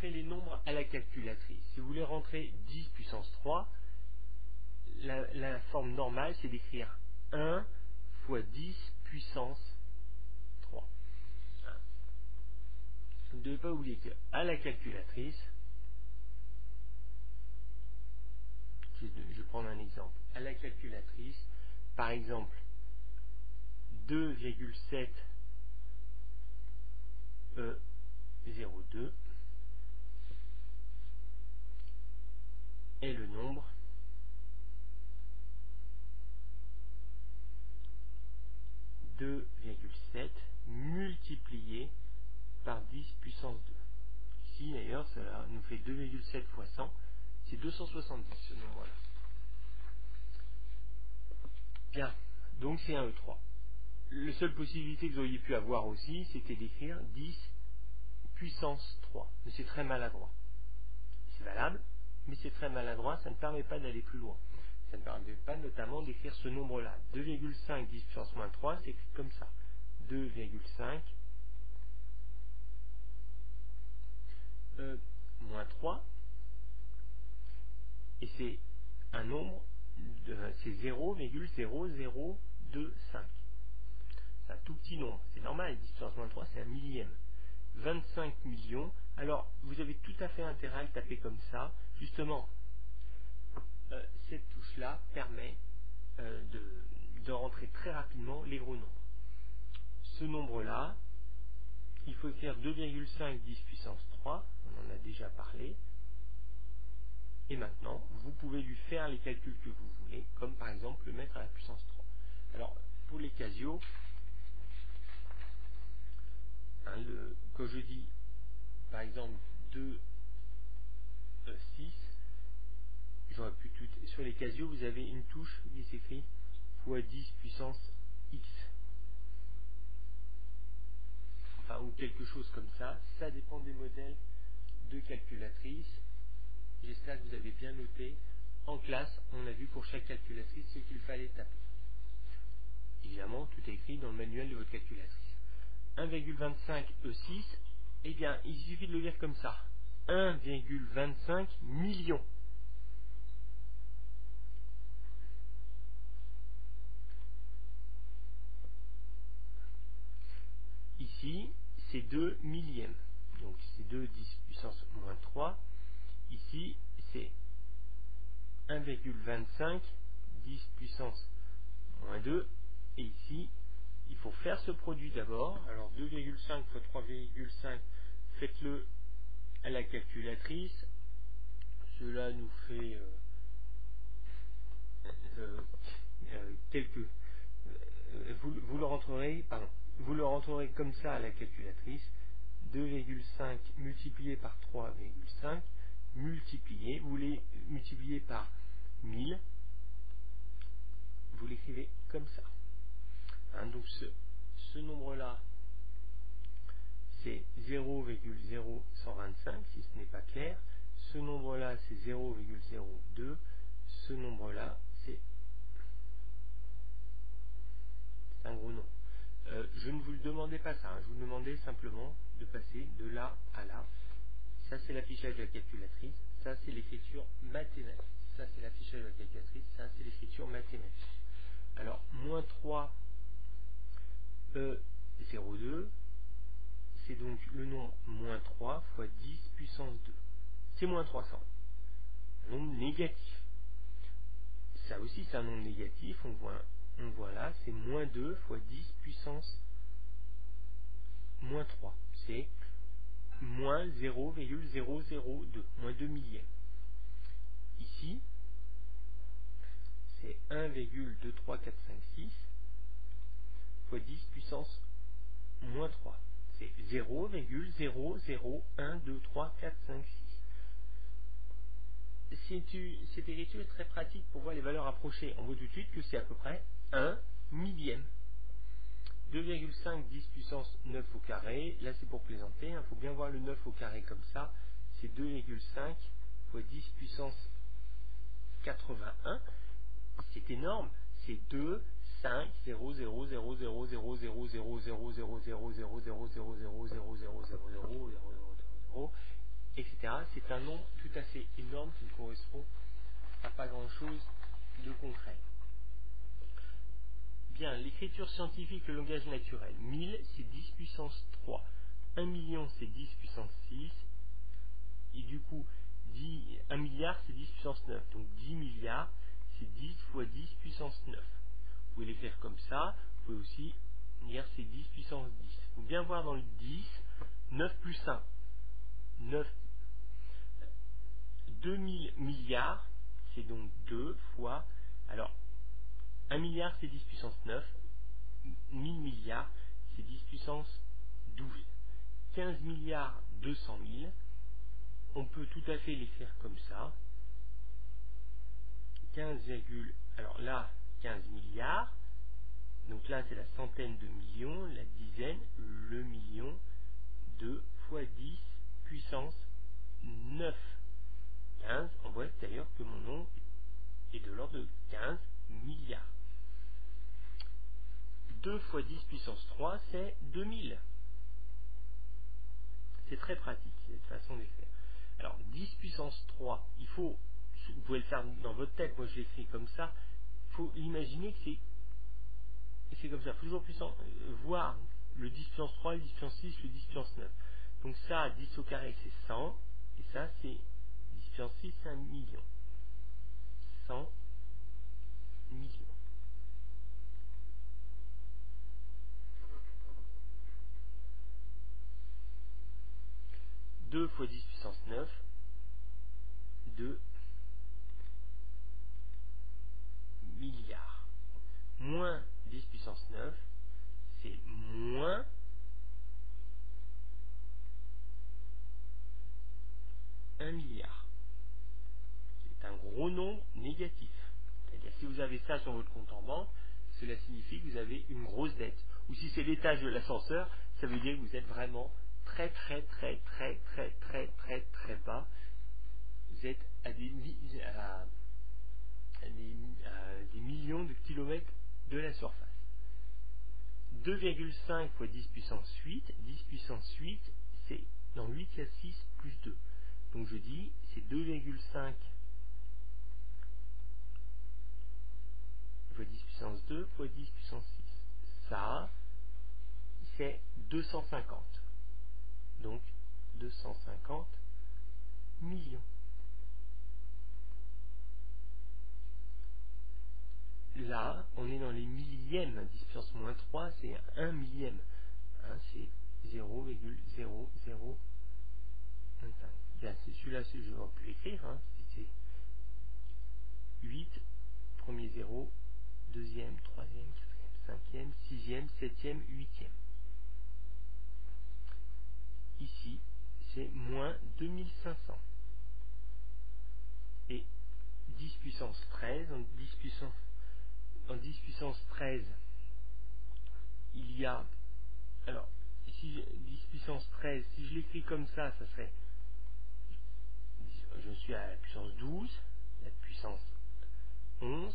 rentrer les nombres à la calculatrice. Si vous voulez rentrer 10 puissance 3, la forme normale, c'est d'écrire 1 fois 10 puissance 3. Vous ne devez pas oublier qu'à la calculatrice, je vais prendre un exemple. À la calculatrice, par exemple, 2,7 E02 est le nombre de 2,7 multiplié par 10 puissance 2. Ici d'ailleurs ça nous fait 2,7 fois 100, c'est 270 ce nombre-là. Bien, donc c'est un E3. La seule possibilité que vous auriez pu avoir aussi, c'était d'écrire 10 puissance 3. Mais c'est très maladroit. C'est valable, mais c'est très maladroit, ça ne permet pas d'aller plus loin. Ça ne permet pas notamment d'écrire ce nombre-là. 2,5 10 puissance moins 3, c'est écrit comme ça. 2,5 moins 3. Et c'est un nombre, c'est 0,0025. C'est un tout petit nombre, c'est normal, 10 puissance moins 3, c'est un millième. 25 millions, alors vous avez tout à fait intérêt à le taper comme ça. Justement, cette touche-là permet de rentrer très rapidement les gros nombres. Ce nombre-là, il faut écrire 2,5 10 puissance 3, on en a déjà parlé. Et maintenant, vous pouvez lui faire les calculs que vous voulez, comme par exemple le mettre à la puissance 3. Alors, pour les Casio, quand je dis, par exemple, 2, 6, j'aurais pu tout... Sur les Casio, vous avez une touche qui s'écrit x 10 puissance x. Enfin, ou quelque chose comme ça. Ça dépend des modèles de calculatrice. J'espère que vous avez bien noté. En classe, on a vu pour chaque calculatrice ce qu'il fallait taper. Évidemment, tout est écrit dans le manuel de votre calculatrice. 1,25 E6, eh bien, il suffit de le lire comme ça. 1,25 million. Ici, c'est 2 millièmes. Donc, c'est 2 10 puissance moins 3. Ici, c'est 1,25 10 puissance moins 2. Et ici, il faut faire ce produit d'abord. Alors 2,5 fois 3,5, faites-le à la calculatrice. Cela nous fait quelques... vous le rentrerez comme ça à la calculatrice. 2,5 multiplié par 3,5 multiplié, vous les multipliez par 1000, vous l'écrivez comme ça. Donc ce nombre-là, c'est 0,0125, si ce n'est pas clair. Ce nombre-là, c'est 0,02. Ce nombre-là, c'est un gros nombre. Je ne vous le demandais pas ça, je vous demandais simplement de passer de là à là. Ça, c'est l'affichage de la calculatrice. Ça, c'est l'écriture mathématique. Ça, c'est l'affichage de la calculatrice. Ça, c'est l'écriture mathématique. Alors, moins 3 E02, c'est donc le nombre moins 3 fois 10 puissance 2. C'est moins 300. Un nombre négatif. Ça aussi, c'est un nombre négatif. On voit là, c'est moins 2 fois 10 puissance moins 3. C'est moins 0,002, moins 2 millièmes. Ici, c'est 1,23456 fois 10 puissance moins 3. C'est 0,0012345. Cette écriture est très pratique pour voir les valeurs approchées. On voit tout de suite que c'est à peu près 1 millième. 2,5 10 puissance 9 au carré. Là, c'est pour plaisanter. Il faut bien voir le 9 au carré comme ça. C'est 2,5 fois 10 puissance 81. C'est énorme. C'est 2, 5, 0, 0, 0, 0, 0, 0, 0, 0, 0, 0, 0, 0, 0, 0, 0, 0, 0, 0, 0, etc. c'est un nombre tout à fait énorme qui correspond à pas grand-chose de concret. Bien, l'écriture scientifique, le langage naturel. 1000, c'est 10 puissance 3. 1 million, c'est 10 puissance 6. Et du coup, 1 milliard, c'est 10 puissance 9. Donc 10 milliards, c'est 10 fois 10 puissance 9. Vous pouvez l'écrire comme ça. Vous pouvez aussi dire c'est 10 puissance 10. Il faut bien voir dans le 10, 9 plus 1. 9. 2000 milliards, c'est donc 2 fois... Alors, 1 milliard, c'est 10 puissance 9. 1000 milliards, c'est 10 puissance 12. 15 milliards 200 000. On peut tout à fait l'écrire comme ça. 15, alors là, 15 milliards. Donc là, c'est la centaine de millions, la dizaine, le million, 2 fois 10 puissance 9. 15, on voit d'ailleurs que mon nom est de l'ordre de 15 milliards. 2 fois 10 puissance 3, c'est 2000. C'est très pratique, cette façon d'écrire. Alors, 10 puissance 3, vous pouvez le faire dans votre tête, moi je l'écris comme ça, il faut imaginer que c'est comme ça, il faut toujours voir le 10 puissance 3, le 10 puissance 6, le 10 puissance 9. Donc ça, 10 au carré, c'est 100, et ça, c'est 10 puissance 6, c'est 1 million. 100 millions. 2 fois 10 puissance 9, 2 milliards. Moins 10 puissance 9, c'est moins 1 milliard. C'est un gros nombre négatif. C'est-à-dire, si vous avez ça sur votre compte en banque, cela signifie que vous avez une grosse dette. Ou si c'est l'étage de l'ascenseur, ça veut dire que vous êtes vraiment très bas. Vous êtes à des millions de kilomètres de la surface. 2,5 fois 10 puissance 8, 10 puissance 8, c'est dans 8 il y a 6 plus 2. Donc je dis, c'est 2,5 fois 10 puissance 2 fois 10 puissance 6. Ça, c'est 250. Donc 250 millions. Là, on est dans les millièmes. 10 puissance moins 3, c'est 1 millième. Hein, c'est 0,0015. Bien, c'est celui-là, j'aurais pu l'écrire. Hein, c'est 8, premier 0, deuxième, troisième, quatrième, cinquième, sixième, septième, huitième. Ici, c'est moins 2500. Et 10 puissance 13, en 10 puissance 13, il y a... Alors, ici, 10 puissance 13, si je l'écris comme ça, ça serait... Je suis à la puissance 12, la puissance 11,